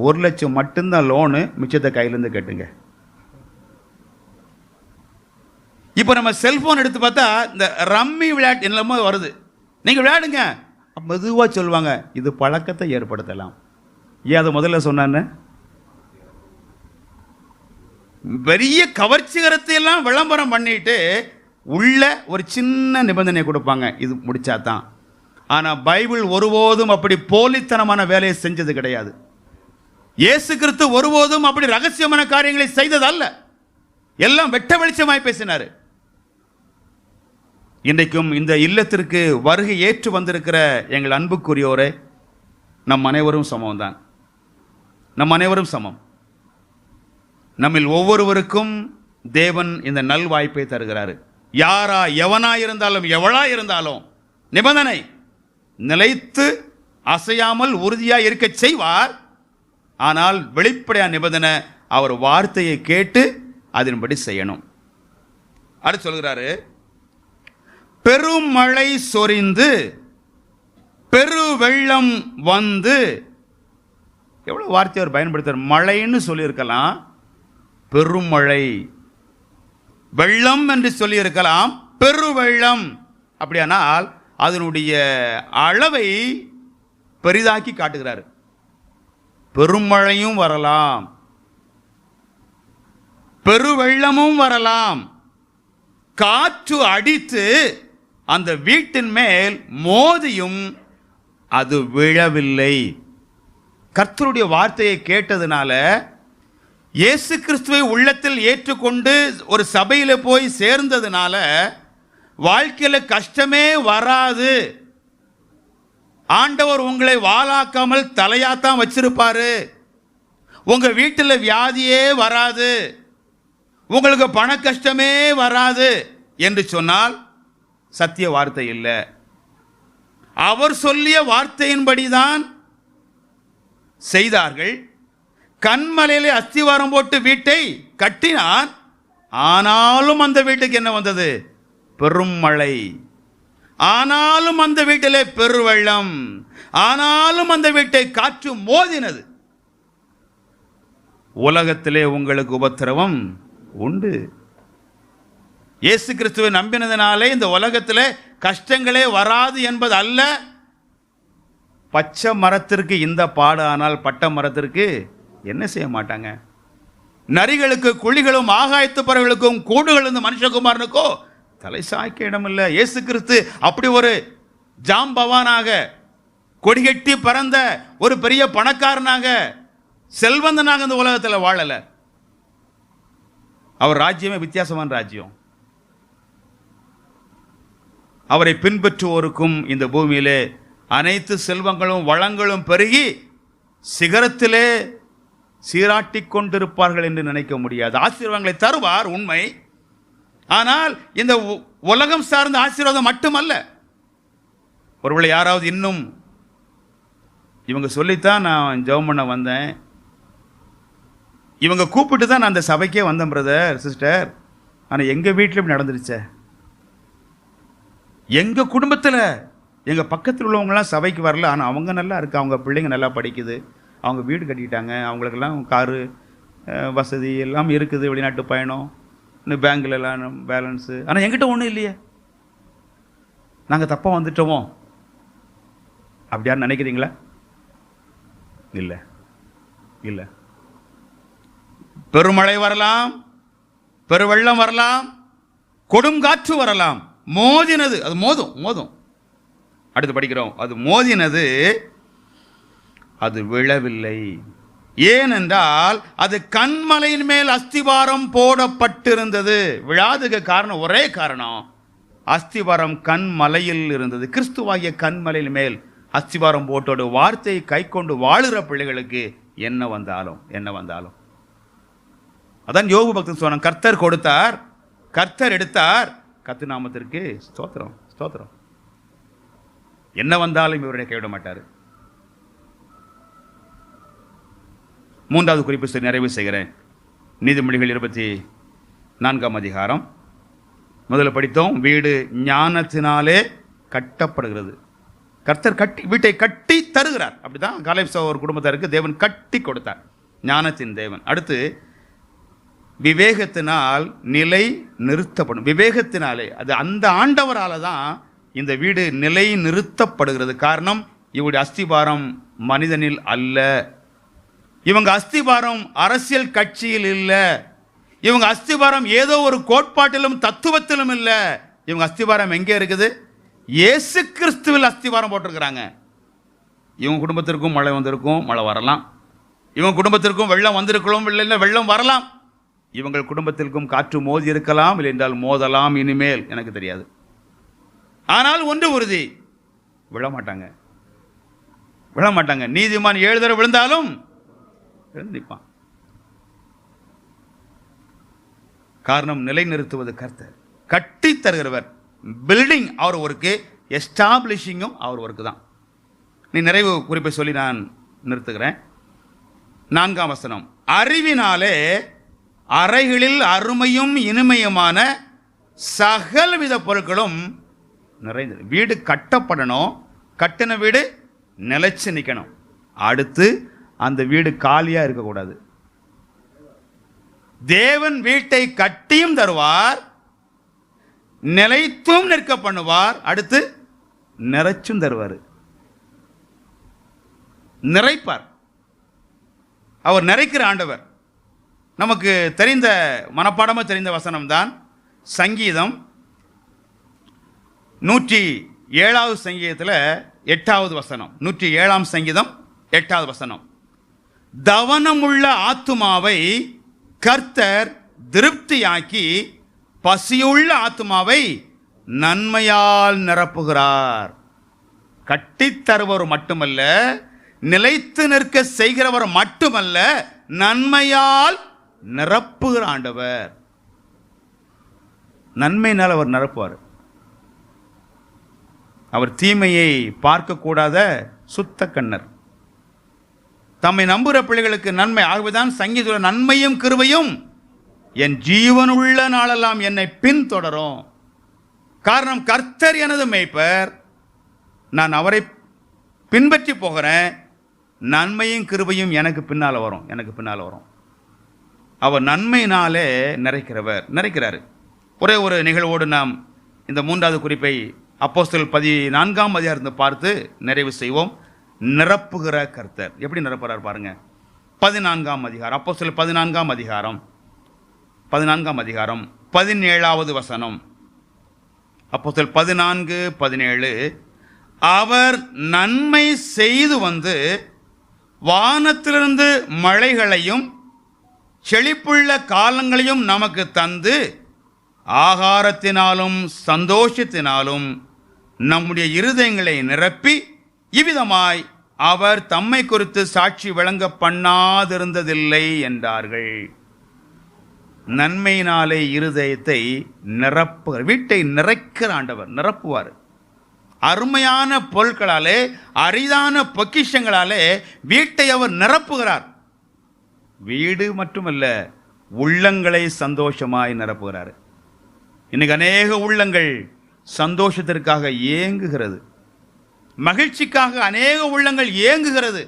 1 லட்சம் மட்டும்தான் லோனு, மிச்சத்தை கையிலேருந்து கேட்டுங்க. இப்போ நம்ம செல்போன் எடுத்து பார்த்தா இந்த ரம்மி விளையாட்டு என்னமோ வருது, நீங்கள் விளையாடுங்க, மெதுவாக சொல்லுவாங்க, இது பழக்கத்தை ஏற்படுத்தலாம். ஏன் அதை முதல்ல சொன்னான்னு? பெரிய கவர்ச்சிகரத்தை எல்லாம் விளம்பரம் பண்ணிட்டு உள்ள ஒரு சின்ன நிபந்தனை கொடுப்பாங்க, இது முடிச்சாதான். ஆனால் பைபிள் ஒருபோதும் அப்படி போலித்தனமான வேலையை செஞ்சது கிடையாது. இயேசு கிறிஸ்து ஒருபோதும் அப்படி ரகசியமான காரியங்களை செய்ததல்ல, எல்லாம் வெட்ட வெளிச்சமாய் பேசினார். இன்றைக்கும் இந்த இல்லத்திற்கு வருகை ஏற்று வந்திருக்கிற எங்கள் அன்புக்குரியோரே, நம் அனைவரும் சமம் தான். நம் அனைவரும் சமம். நம்மில் ஒவ்வொருவருக்கும் தேவன் இந்த நல் வாய்ப்பை தருகிறாரு. யாரா எவனா இருந்தாலும் எவளா இருந்தாலும் நிபந்தனை நிலைத்து அசையாமல் உறுதியாக இருக்க செய்வார். ஆனால் வெளிப்படையான நிபந்தனை, அவர் வார்த்தையை கேட்டு அதன்படி செய்யணும். அடுத்து சொல்கிறாரு, பெருமழை சொரிந்து பெரு வெள்ளம் வந்து, எவ்வளவு வார்த்தை அவர் பயன்படுத்துறார். மழைன்னு சொல்லியிருக்கலாம், பெருமழை, வெள்ளம் என்று சொல்லியிருக்கலாம், பெருவெள்ளம். அப்படியானால் அதனுடைய அளவை பெரிதாக்கி காட்டுகிறார். பெருமழையும் வரலாம், பெருவெள்ளமும் வரலாம், காற்று அடித்து அந்த வீட்டின் மேல் மோதியும் அது விழவில்லை. கர்த்தருடைய வார்த்தையை கேட்டதுனால, இயேசு கிறிஸ்துவை உள்ளத்தில் ஏற்றுக்கொண்டு ஒரு சபையில் போய் சேர்ந்ததுனால வாழ்க்கையில் கஷ்டமே வராது. ஆண்டவர் உங்களை வாளாக்காமல் தலையாத்தான் வச்சிருப்பாரு. உங்க வீட்டில் வியாதியே வராது, உங்களுக்கு பண கஷ்டமே வராது என்று சொன்னால் சத்திய வார்த்தை இல்லை. அவர் சொல்லிய வார்த்தையின்படிதான் செய்தார்கள். கண்மலையிலே அஸ்திவாரம் போட்டு வீட்டை கட்டினான். ஆனாலும் அந்த வீட்டுக்கு என்ன வந்தது? பெரும் மழை. ஆனாலும் அந்த வீட்டிலே பெருவெள்ளம். ஆனாலும் அந்த வீட்டை காற்று மோதினது. உலகத்திலே உங்களுக்கு உபத்திரவம் உண்டு. இயேசு கிறிஸ்துவை நம்பினதினாலே இந்த உலகத்திலே கஷ்டங்களே வராது என்பது அல்ல. பச்சை மரத்திற்கு இந்த பாடு, ஆனால் பட்ட மரத்திற்கு என்ன செய்ய மாட்டாங்க? நரிகளுக்கு குழிகளும் ஆகாயத்து பறவைகளுக்கும் கூடுகள் இந்த மனுஷகுமாரனுக்கோ தலை சாய்க்க இடமில்லை. இயேசு கிறிஸ்து அப்படி ஒரு ஜாம்பவானாக, கொடிகட்டி பறந்த ஒரு பெரிய பணக்காரனாக, செல்வந்தனாக இந்த உலகத்தில் வாழல. அவர் ராஜ்யமே வித்தியாசமான ராஜ்யம். அவரை பின்பற்றுவோருக்கும் இந்த பூமியிலே அனைத்து செல்வங்களும் வளங்களும் பெருகி சிகரத்திலே சீராட்டி கொண்டிருப்பார்கள் என்று நினைக்க முடியாது. ஆசீர்வாதங்களை தருவார், உண்மை. ஆனால் இந்த உலகம் சார்ந்த ஆசீர்வாதம் மட்டுமல்ல, ஒருவேளை யாராவது இன்னும் இவங்க சொல்லித்தான் நான் ஜெபம் பண்ண வந்தேன், இவங்க கூப்பிட்டு தான் நான் அந்த சபைக்கே வந்தேன் பிரதர் சிஸ்டர், ஆனால் எங்கள் வீட்டில் இப்படி நடந்துருச்சே, எங்கள் குடும்பத்தில் எங்கள் பக்கத்தில் உள்ளவங்களாம் சபைக்கு வரல, ஆனால் அவங்க நல்லா இருக்கு, அவங்க பிள்ளைங்க நல்லா படிக்குது, அவங்க வீடு கட்டிட்டாங்க, அவங்களுக்கெல்லாம் காரு வசதி எல்லாம் இருக்குது, வெளிநாட்டு பயணம், இன்னும் பேங்கில் எல்லாம் பேலன்ஸு, ஆனால் எங்கிட்ட ஒன்றும் இல்லையே, நாங்கள் தப்பாக வந்துட்டோமோ அப்படியான்னு நினைக்கிறீங்களா? இல்லை இல்லை. பெருமழை வரலாம், பெருவெள்ளம் வரலாம், கொடுங்காற்று வரலாம், மோதினது அது மோதும் மோதும். அடுத்து படிக்கிறோம், அது மோதினது அது விழவில்லை, ஏனென்றால் அது கண்மலையின் மேல் அஸ்திவாரம் போடப்பட்டிருந்தது. விழாதுக்கு காரணம், ஒரே காரணம், அஸ்திவாரம் கண்மலையில் இருந்தது. கிறிஸ்துவாகிய கண்மலையின் மேல் அஸ்திவாரம் போட்டோடு வார்த்தையை கை கொண்டு வாழுகிற பிள்ளைகளுக்கு என்ன வந்தாலும் என்ன வந்தாலும், அதான் யோபு பக்தன் சொன்னான், கர்த்தர் கொடுத்தார், கர்த்தர் எடுத்தார், கர்த்தர் நாமத்திற்கு ஸ்தோத்திரம் ஸ்தோத்திரம். என்ன வந்தாலும் இவருடைய கைவிட மாட்டார். மூன்றாவது குறிப்பு நிறைவு செய்கிறேன். நீதிமொழிகள் 24ஆம் அதிகாரம். முதல்ல படித்தோம், வீடு ஞானத்தினாலே கட்டப்படுகிறது. கர்த்தர் வீட்டை கட்டி தருகிறார். அப்படிதான் காலேப் ஒரு குடும்பத்தாருக்கு தேவன் கட்டி கொடுத்தார், ஞானத்தின் தேவன். அடுத்து விவேகத்தினால் நிலை நிறுத்தப்படும். விவேகத்தினாலே, அது அந்த ஆண்டவரால் தான் இந்த வீடு நிலை நிறுத்தப்படுகிறது. காரணம், இவருடைய அஸ்திபாரம் மனிதனில் அல்ல, இவங்க அஸ்திபாரம் அரசியல் கட்சியில் இல்லை, இவங்க அஸ்திபாரம் ஏதோ ஒரு கோட்பாட்டிலும் தத்துவத்திலும் இல்லை. இவங்க அஸ்திபாரம் எங்கே இருக்குது? இயேசு கிறிஸ்துவில் அஸ்திபாரம் போட்டிருக்கிறாங்க. இவங்க குடும்பத்திற்கும் மழை வந்திருக்கும், மழை வரலாம். இவங்க குடும்பத்திற்கும் வெள்ளம் வந்திருக்கலாம், இல்லை வெள்ளம் வரலாம். இவங்கள் குடும்பத்திற்கும் காற்று மோதி இருக்கலாம், இல்லை என்றால் மோதலாம், இனிமேல் எனக்கு தெரியாது. ஆனால் ஒன்று உறுதி, விழமாட்டாங்க விழமாட்டாங்க. நீதிமான் 7 தடவை விழுந்தாலும் எழுந்து நிற்பான். காரணம், நிலைநிறுத்துவது கர்த்தர், கட்டி தருகிறவர். பில்டிங் அவர் ஒர்க்கு, எஸ்டாப்ளிஷிங்கும் அவர் ஒர்க்கு தான். நீ நிறைவு குறிப்பை சொல்லி நான் நிறுத்துகிறேன். 4ஆம் வசனம், அறிவினாலே அறைகளில் அருமையும் இனிமையுமான சகலவித பொருட்களும் நிறைந்தது. வீடு கட்டப்படணும், கட்டின வீடு நிலைச்சு நிற்கணும். அடுத்து அந்த வீடு காலியாக இருக்கக்கூடாது. தேவன் வீட்டை கட்டியும் தருவார், நிலைத்தும் நிற்க பண்ணுவார், அடுத்து நிறைச்சும் தருவார், நிறைப்பார். அவர் நிறைக்கிற ஆண்டவர். நமக்கு தெரிந்த மனப்பாடமாக தெரிந்த வசனம் தான் சங்கீதம் 107வது சங்கீதத்தில் 8வது வசனம். 107ஆம் சங்கீதம் 8வது வசனம், தவனமுள்ள ஆத்துமாவை கர்த்தர் திருப்தியாக்கி பசியுள்ள ஆத்துமாவை நன்மையால் நிரப்புகிறார். கட்டித்தருவர் மட்டுமல்ல, நிலைத்து நிற்க செய்கிறவர் மட்டுமல்ல, நன்மையால் நிரப்புகிற ஆண்டவர். நன்மையினால் அவர் நிரப்புவார். அவர் தீமையை பார்க்கக்கூடாத சுத்த கண்ணர். தம்மை நம்புகிற பிள்ளைகளுக்கு நன்மை. ஆகவேதான் சங்கீத நன்மையும் கிருபையும் என் ஜீவனுள்ள நாளெல்லாம் என்னை பின்தொடரும். காரணம், கர்த்தர் எனது மேய்ப்பர், நான் அவரை பின்பற்றி போகிறேன், நன்மையும் கிருபையும் எனக்கு பின்னால் வரும், எனக்கு பின்னால் வரும். அவர் நன்மையினாலே நிறைக்கிறார். ஒரே ஒரு நிகழ்வோடு நாம் இந்த 3வது குறிப்பை அப்போஸ்தலர் 14ஆம் அதிகாரத்தை பார்த்து நிறைவு செய்வோம். நிரப்புகிற கர்த்தர் எப்படி நிரப்புறார் பாருங்க. 14ஆம் அதிகாரம், அப்போஸ்தலர் 14ஆம் அதிகாரம் 17வது வசனம். அப்போஸ்தலர் 14:17, அவர் நன்மை செய்து வந்து வானத்திலிருந்து மழைகளையும் செழிப்புள்ள காலங்களையும் நமக்கு தந்து ஆகாரத்தினாலும் சந்தோஷத்தினாலும் நம்முடைய இருதயங்களை நிரப்பி இவ்விதமாய் அவர் தம்மை குறித்து சாட்சி விளங்க பண்ணாதிருந்ததில்லை என்றார்கள். நன்மையினாலே இருதயத்தை நிரப்புகிற, வீட்டை நிறைக்கிற ஆண்டவர் நிரப்புவார். அருமையான பொருட்களாலே, அரிதான பொக்கிஷங்களாலே வீட்டை அவர் நிரப்புகிறார். வீடு மட்டுமல்ல, உள்ளங்களை சந்தோஷமாய் நிரப்புகிறார். இன்னைக்கு அநேக உள்ளங்கள் சந்தோஷத்திற்காக ஏங்குகிறது, மகிழ்ச்சிக்காக அநேக உள்ளங்கள் ஏங்குகிறது.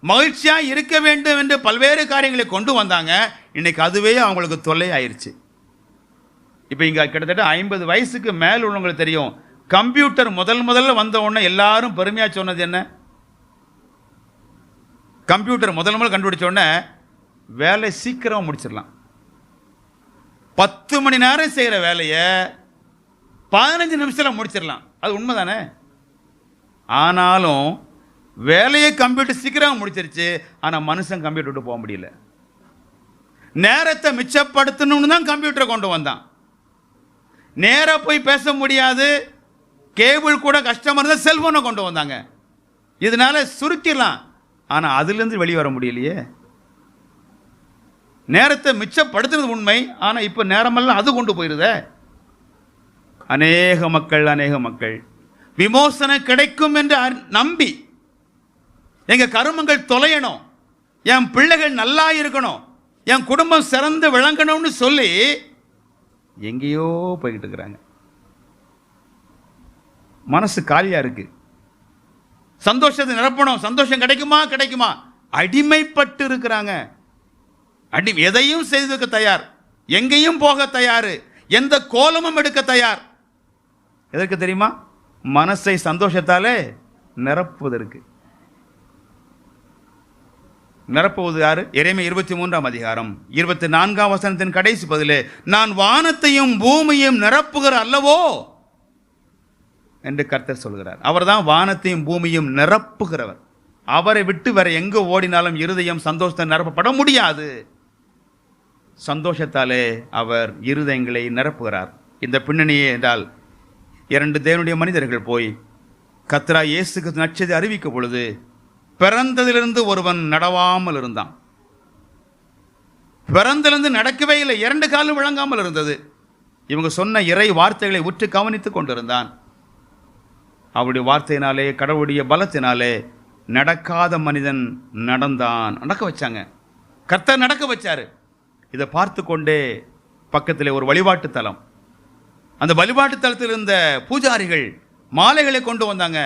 மகிழ்ச்சியாக இருக்க வேண்டும் என்று பல்வேறு காரியங்களை கொண்டு வந்தாங்க. இன்னைக்கு அதுவே அவங்களுக்கு தொல்லை ஆயிடுச்சு. இப்போ இங்கே கிட்டத்தட்ட 50 வயசுக்கு மேல் உள்ளவங்களுக்கு தெரியும், கம்ப்யூட்டர் முதல்ல வந்த உடனே எல்லாரும் பெருமையாக சொன்னது என்ன? கம்ப்யூட்டர் முதல் கண்டுபிடிச்ச உடனே வேலை சீக்கிரம் முடிச்சிடலாம். 10 மணி நேரம் செய்கிற வேலையை 15 நிமிஷத்தில் முடிச்சிடலாம். அது உண்மைதானே? ஆனாலும் வேலையை கம்ப்யூட்டர் சீக்கிரம் முடிச்சிருச்சு, ஆனால் மனுஷன் கம்ப்யூட்டர் விட்டு போக முடியல. நேரத்தை மிச்சப்படுத்தணும்னு தான் கம்ப்யூட்டரை கொண்டு வந்தான். நேராக போய் பேச முடியாது, கேபிள் கூட கஷ்டமாக இருந்தால் செல்ஃபோனை கொண்டு வந்தாங்க. இதனால சுருக்கிடலாம், ஆனால் அதுலேருந்து வெளியே வர முடியலையே. நேரத்தை மிச்சப்படுத்துறது உண்மை, ஆனால் இப்போ நேரமெல்லாம் அது கொண்டு போயிருதே. அநேக மக்கள் விமோசனம் கிடைக்கும் என்று நம்பி, எங்க கருமங்கள் தொலையணும், என் பிள்ளைகள் நல்லா இருக்கணும், என் குடும்பம் சிறந்து விளங்கணும்னு சொல்லி எங்கேயோ போய்கிட்டு இருக்கிறாங்க. மனசு காலியா இருக்கு. சந்தோஷத்தை நிரப்பணும், சந்தோஷம் கிடைக்குமா, அடிமைப்பட்டு இருக்கிறாங்க. எதையும் செய்வதற்கு தயார், எங்கேயும் போக தயார், எந்த கோலமும் எடுக்க தயார். எதற்கு தெரியுமா? மனசை சந்தோஷத்தாலே நிரப்புவதற்கு. நிரப்புவது யாரு? எரேமியா 23ஆம் அதிகாரம் 24ஆம் வசனத்தின் கடைசி பதிலே, நான் வானத்தையும் பூமியையும் நிரப்புகிற அல்லவோ என்று கர்த்தர் சொல்கிறார். அவர் தான் வானத்தையும் பூமியும் நிரப்புகிறவர். அவரை விட்டு வேற எங்க ஓடினாலும் இருதயம் சந்தோஷத்தை நிரப்பப்பட முடியாது. சந்தோஷத்தாலே அவர் இருதயங்களை நிரப்புகிறார். இந்த பின்னணியே என்றால், 2 தேவனுடைய மனிதர்கள் போய் கர்த்தராகிய இயேசுவுக்கு நற்செய்தி அறிவிக்கும் பொழுது, பிறந்ததிலிருந்து ஒருவன் நடவாமல் இருந்தான். பிறந்திலிருந்து நடக்கவே இல்லை, 2 காலும் விளங்காமல் இருந்தது. இவங்க சொன்ன இறை வார்த்தைகளை உற்று கவனித்துக் கொண்டிருந்தான். அவருடைய வார்த்தையினாலே, கடவுளுடைய பலத்தினாலே நடக்காத மனிதன் நடந்தான். நடக்க வச்சாங்க, கர்த்தர் நடக்க வச்சாரு. இதை பார்த்து கொண்டே பக்கத்தில் ஒரு வழிபாட்டு தலம், அந்த வழிபாட்டு தலத்தில் இருந்த பூஜாரிகள் மாலைகளை கொண்டு வந்தாங்க,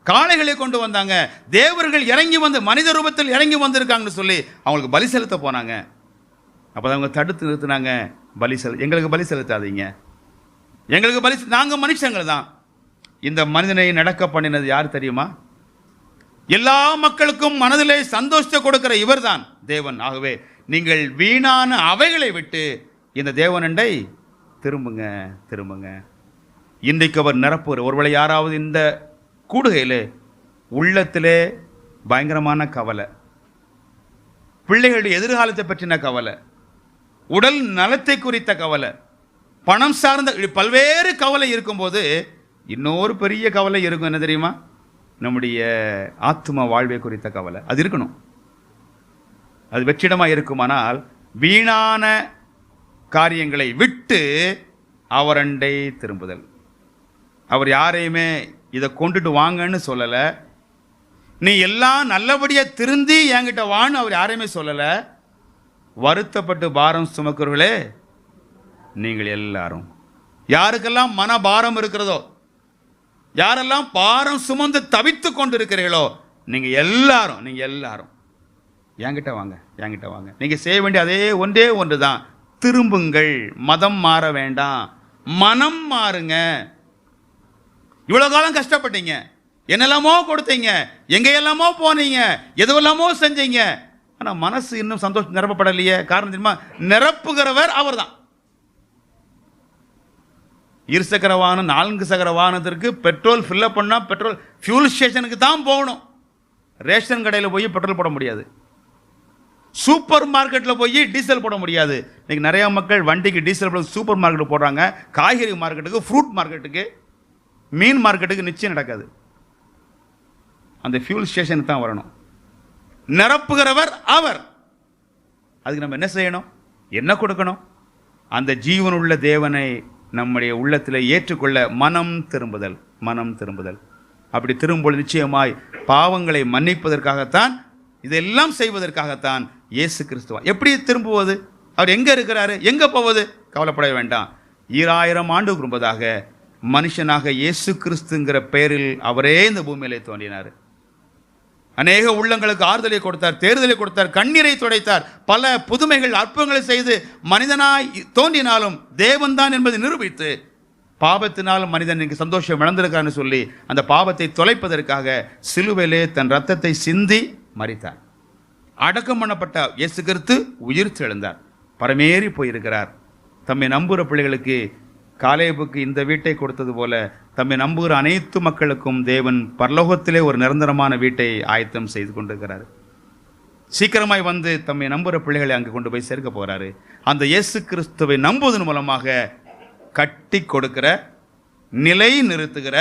காளைகளை கொண்டு வந்தாங்க. தேவர்கள் இறங்கி வந்து மனித ரூபத்தில் இறங்கி வந்திருக்காங்கன்னு சொல்லி அவங்களுக்கு பலி செலுத்த போனாங்க. அப்போ அவங்க தடுத்து நிறுத்தினாங்க. எங்களுக்கு பலி செலுத்தாதீங்க, எங்களுக்கு பலி, நாங்கள் மனுஷங்கள் தான். இந்த மனிதனை நடக்க பண்ணினது யார் தெரியுமா? எல்லா மக்களுக்கும் மனதிலே சந்தோஷத்தை கொடுக்கிற இவர் தான் தேவன். ஆகவே நீங்கள் வீணான அவைகளை விட்டு இந்த தேவனண்டை திரும்புங்க. இன்றைக்கு அவர் நிரப்புவர். ஒருவேளை யாராவது இந்த கூடுகையில் உள்ளத்திலே பயங்கரமான கவலை, பிள்ளைகளுடைய எதிர்காலத்தை பற்றின கவலை, உடல் நலத்தை குறித்த கவலை, பணம் சார்ந்த பல்வேறு கவலை இருக்கும்போது இன்னொரு பெரிய கவலை இருக்கும். என்ன தெரியுமா? நம்முடைய ஆத்ம வாழ்வை குறித்த கவலை. அது இருக்கணும், அது வெற்றிடமாக இருக்குமானால் வீணான காரியங்களை விட்டு அவரண்டை திரும்புதல். அவர் யாரையுமே இதை கொண்டுட்டு வாங்கன்னு சொல்லலை. நீ எல்லாம் நல்லபடியாக திருந்தி என்கிட்ட வான்னு அவர் யாரையுமே சொல்லலை. வருத்தப்பட்டு பாரம் சுமக்கிறவர்களே நீங்கள் எல்லாரும், யாருக்கெல்லாம் மன பாரம் இருக்கிறதோ, யாரெல்லாம் பாரம் சுமந்து தவித்து கொண்டு இருக்கிறீர்களோ, நீங்கள் எல்லாரும் என்கிட்ட வாங்க. நீங்கள் செய்ய வேண்டிய அதே ஒன்று தான், திரும்புங்கள். மதம் மாற வேண்டாம், மனம் மாறுங்க. இவ்வளோ காலம் கஷ்டப்பட்டீங்க, என்னெல்லாமோ கொடுத்தீங்க, எங்கெல்லாமோ போனீங்க, எதுவெல்லாமோ செஞ்சீங்க, ஆனால் மனசு இன்னும் சந்தோஷம் நிரப்பப்படலையே. காரணம் தெரியுமா? நிரப்புகிறவர் அவர் தான். 2 சக்கர வாகனம் 4 சக்கர வாகனத்திற்கு பெட்ரோல் ஃபில்லப் பண்ணால் பெட்ரோல் ஃபியூல் ஸ்டேஷனுக்கு தான் போகணும். ரேஷன் கடையில் போய் பெட்ரோல் போட முடியாது, சூப்பர் மார்க்கெட்டில் போய் டீசல் போட முடியாது. இன்னைக்கு நிறையா மக்கள் வண்டிக்கு டீசல் போட சூப்பர் மார்க்கெட்டு போடுறாங்க. காய்கறி மார்க்கெட்டுக்கு, ஃப்ரூட் மார்க்கெட்டுக்கு, மீன் மார்க்கெட்டுக்கு நிச்சயம் நடக்காது. அந்த ஃபியூல் ஸ்டேஷனுக்கு தான் வரணும். நிரப்புகிறவர் அவர். அதுக்கு நம்ம என்ன செய்யணும்? என்ன கொடுக்கணும்? அந்த ஜீவனுள்ள தேவனை நம்முடைய உள்ளத்தில் ஏற்றுக்கொள்ள மனம் திரும்புதல். அப்படி திரும்பும்போது நிச்சயமாய் பாவங்களை மன்னிப்பதற்காகத்தான், இதெல்லாம் செய்வதற்காகத்தான் இயேசு கிறிஸ்துவா. எப்படி திரும்புவது? அவர் எங்க இருக்கிறாரு, எங்க போவது? கவலைப்பட வேண்டாம். 2000 ஆண்டுக்கு முன்பதாக மனுஷனாக இயேசு கிறிஸ்துங்கிற பெயரில் அவரே இந்த பூமியிலே தோன்றினார். அநேக உள்ளங்களுக்கு ஆறுதலை கொடுத்தார், தேர்தலை கொடுத்தார், கண்ணீரை துடைத்தார், பல புதுமைகள் அற்புதங்களை செய்து மனிதனாய் தோன்றினாலும் தேவன்தான் என்பதை நிரூபித்து, பாவத்தினாலும் மனிதன் இன்னைக்கு சந்தோஷம் இழந்திருக்கான்னு சொல்லி அந்த பாவத்தை தொலைப்பதற்காக சிலுவையிலே தன் ரத்தத்தை சிந்தி மரித்தார். அடக்கம் பண்ணப்பட்ட இயேசு கிறிஸ்து உயிர் தெழுந்தார், பரமேறி போயிருக்கிறார். தம்மை நம்புகிற பிள்ளைகளுக்கு, காலேபுக்கு இந்த வீட்டை கொடுத்தது போல தம்மை நம்புகிற அனைத்து மக்களுக்கும் தேவன் பரலோகத்திலே ஒரு நிரந்தரமான வீட்டை ஆயத்தம் செய்து கொண்டிருக்கிறார். சீக்கிரமாய் வந்து தம்மை நம்புகிற பிள்ளைகளை அங்கு கொண்டு போய் சேர்க்க போகிறாரு. அந்த இயேசு கிறிஸ்துவை நம்புவதன் மூலமாக கட்டி கொடுக்கிற, நிலை நிறுத்துகிற,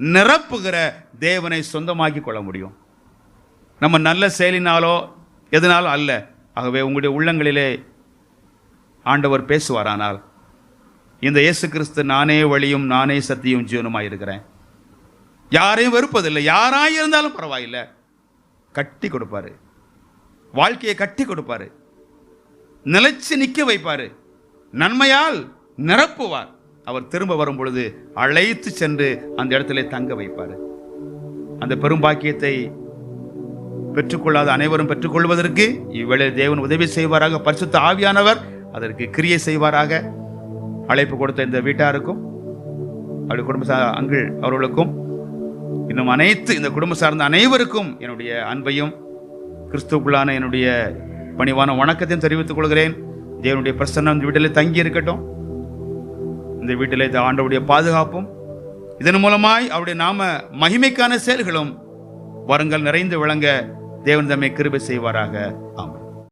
நிரப்புகிற தேவனை சொந்தமாக்கி கொள்ள முடியும். நம்ம நல்ல செயலினாலோ எதனாலும் அல்ல. ஆகவே உங்களுடைய உள்ளங்களிலே ஆண்டவர் பேசுவாரானால், இந்த இயேசு கிறிஸ்து நானே வழியும் நானே சத்தியும் ஜீவனுமாய் இருக்கிறேன், யாரையும் வெறுப்பதில்லை, யாராயிருந்தாலும் பரவாயில்லை, கட்டி கொடுப்பாரு, வாழ்க்கையை கட்டி கொடுப்பாரு, நிலைச்சு நிற்க வைப்பாரு, நன்மையால் நிரப்புவார். அவர் திரும்ப வரும் பொழுது அழைத்து சென்று அந்த இடத்துல தங்க வைப்பார். அந்த பெரும் பாக்கியத்தை பெற்றுக்கொள்ளாத அனைவரும் பெற்றுக்கொள்வதற்கு இவ்வேளையில் தேவன் உதவி செய்வாராக. பரிசுத்த ஆவியானவர் அதற்கு கிரியை செய்வாராக. அழைப்பு கொடுத்த இந்த வீட்டாருக்கும், அவருடைய குடும்ப அங்கிள் அவர்களுக்கும், இன்னும் அனைத்து இந்த குடும்ப சார்ந்த அனைவருக்கும் என்னுடைய அன்பையும் கிறிஸ்துவுக்குள்ளான என்னுடைய பணிவான வணக்கத்தையும் தெரிவித்துக் கொள்கிறேன். தேவனுடைய பிரசன்னம் இந்த வீட்டிலே தங்கி இருக்கட்டும். இந்த வீட்டிலே இந்த ஆண்டவருடைய பாதுகாப்பும், இதன் மூலமாய் அவருடைய நாம மகிமைக்கான செயல்களும் வருங்கள் நிறைந்து விளங்க தேவன் தம்மை கிருபை செய்வாராக. ஆமென்.